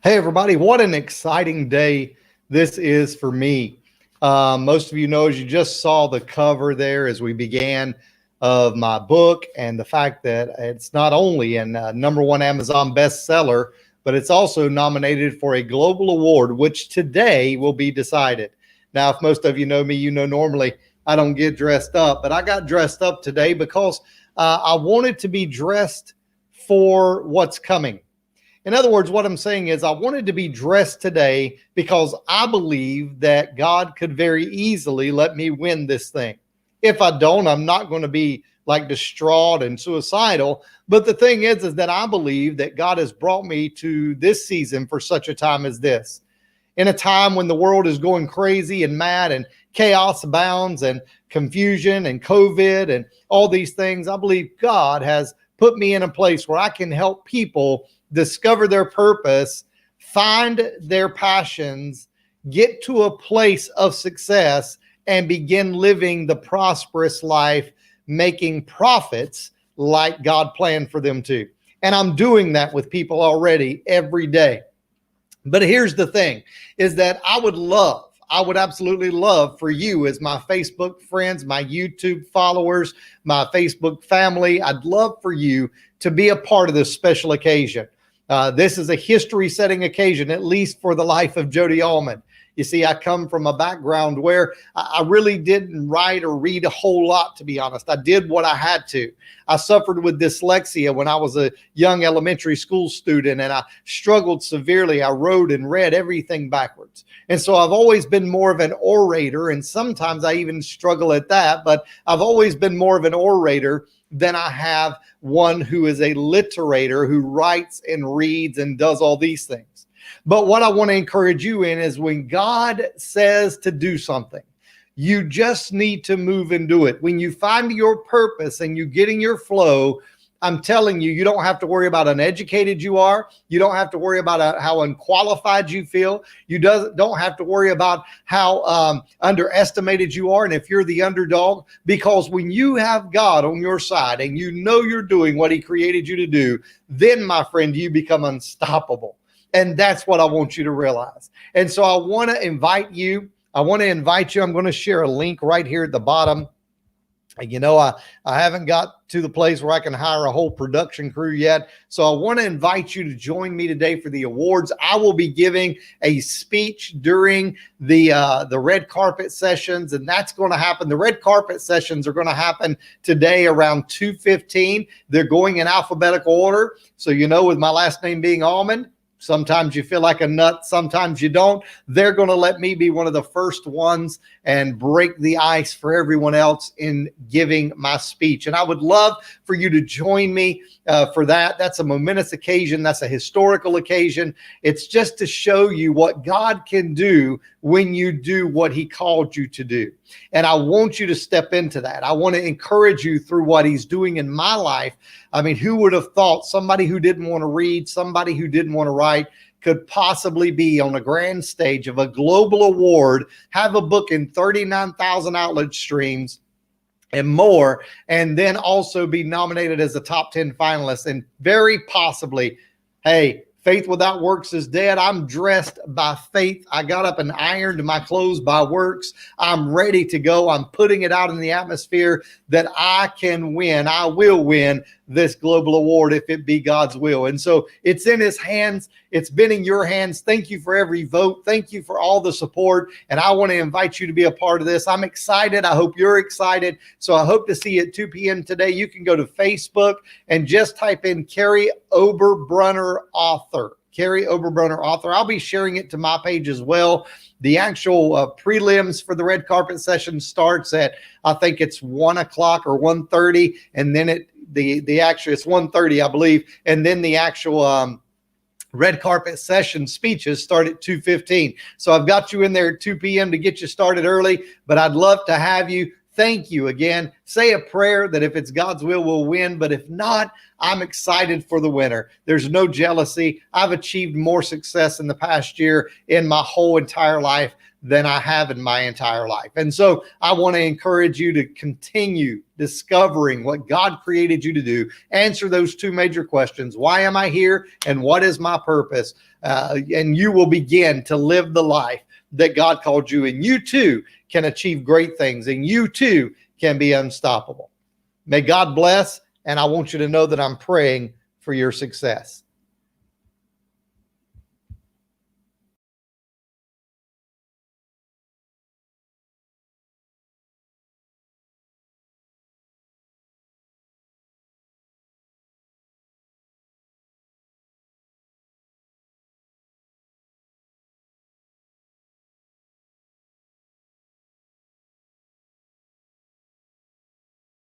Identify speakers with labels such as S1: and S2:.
S1: Hey, everybody, what an exciting day this is for me. Most of you know, as you just saw the cover there as we began of my book, and the fact that it's not only a number one Amazon bestseller, but it's also nominated for a global award, which today will be decided. Now, if most of you know me, you know normally I don't get dressed up, but I got dressed up today because I wanted to be dressed for what's coming. In other words, what I'm saying is I wanted to be dressed today because I believe that God could very easily let me win this thing. If I don't, I'm not going to be like distraught and suicidal. But the thing is that I believe that God has brought me to this season for such a time as this. In a time when the world is going crazy and mad and chaos abounds and confusion and COVID and all these things, I believe God has put me in a place where I can help people discover their purpose, find their passions, get to a place of success, and begin living the prosperous life, making profits like God planned for them to. And I'm doing that with people already every day. But here's the thing, is that I would absolutely love for you as my Facebook friends, my YouTube followers, my Facebook family. I'd love for you to be a part of this special occasion. This is a history-setting occasion, at least for the life of Jody Allman. You see, I come from a background where I really didn't write or read a whole lot, to be honest. I did what I had to. I suffered with dyslexia when I was a young elementary school student, and I struggled severely. I wrote and read everything backwards. And so I've always been more of an orator, and sometimes I even struggle at that, but I've always been more of an orator than I have one who is a literator who writes and reads and does all these things. But what I want to encourage you in is when God says to do something, you just need to move and do it. When you find your purpose and you get in your flow, I'm telling you, you don't have to worry about how uneducated you are. You don't have to worry about how unqualified you feel. You don't have to worry about how underestimated you are and if you're the underdog, because when you have God on your side and you know you're doing what he created you to do, then, my friend, you become unstoppable. And that's what I want you to realize. And so I want to invite you. I'm going to share a link right here at the bottom. You know, I haven't got to the place where I can hire a whole production crew yet. So I want to invite you to join me today for the awards. I will be giving a speech during the red carpet sessions, and that's going to happen. The red carpet sessions are going to happen today around 2:15. They're going in alphabetical order. So, you know, with my last name being Allman, sometimes you feel like a nut, sometimes you don't. They're going to let me be one of the first ones and break the ice for everyone else in giving my speech. And I would love for you to join me for that. That's a momentous occasion. That's a historical occasion. It's just to show you what God can do when you do what he called you to do. And I want you to step into that. I want to encourage you through what he's doing in my life. I mean, who would have thought somebody who didn't want to read, somebody who didn't want to write, could possibly be on a grand stage of a global award, have a book in 39,000 outlet streams and more, and then also be nominated as a top 10 finalist, and very possibly, hey, faith without works is dead. I'm dressed by faith. I got up and ironed my clothes by works. I'm ready to go. I'm putting it out in the atmosphere that I can win. I will win this global award if it be God's will. And so it's in his hands. It's been in your hands. Thank you for every vote. Thank you for all the support. And I want to invite you to be a part of this. I'm excited. I hope you're excited. So I hope to see you at 2 p.m. today. You can go to Facebook and just type in Carrie Oberbrunner author. Carrie Oberbrunner author. I'll be sharing it to my page as well. The actual prelims for the red carpet session starts at, I think it's 1 o'clock or 1:30, and then it's 1:30, I believe, and then the actual red carpet session speeches start at 2:15. So I've got you in there at 2 p.m. to get you started early, but I'd love to have you. thank you again. Say a prayer that if it's God's will, we'll win. But if not, I'm excited for the winner. There's no jealousy. I've achieved more success in the past year in my whole entire life than I have in my entire life. And so I want to encourage you to continue discovering what God created you to do. Answer those two major questions. Why am I here? And what is my purpose? And you will begin to live the life that God called you. And you too can achieve great things. And you too can be unstoppable. May God bless. And I want you to know that I'm praying for your success.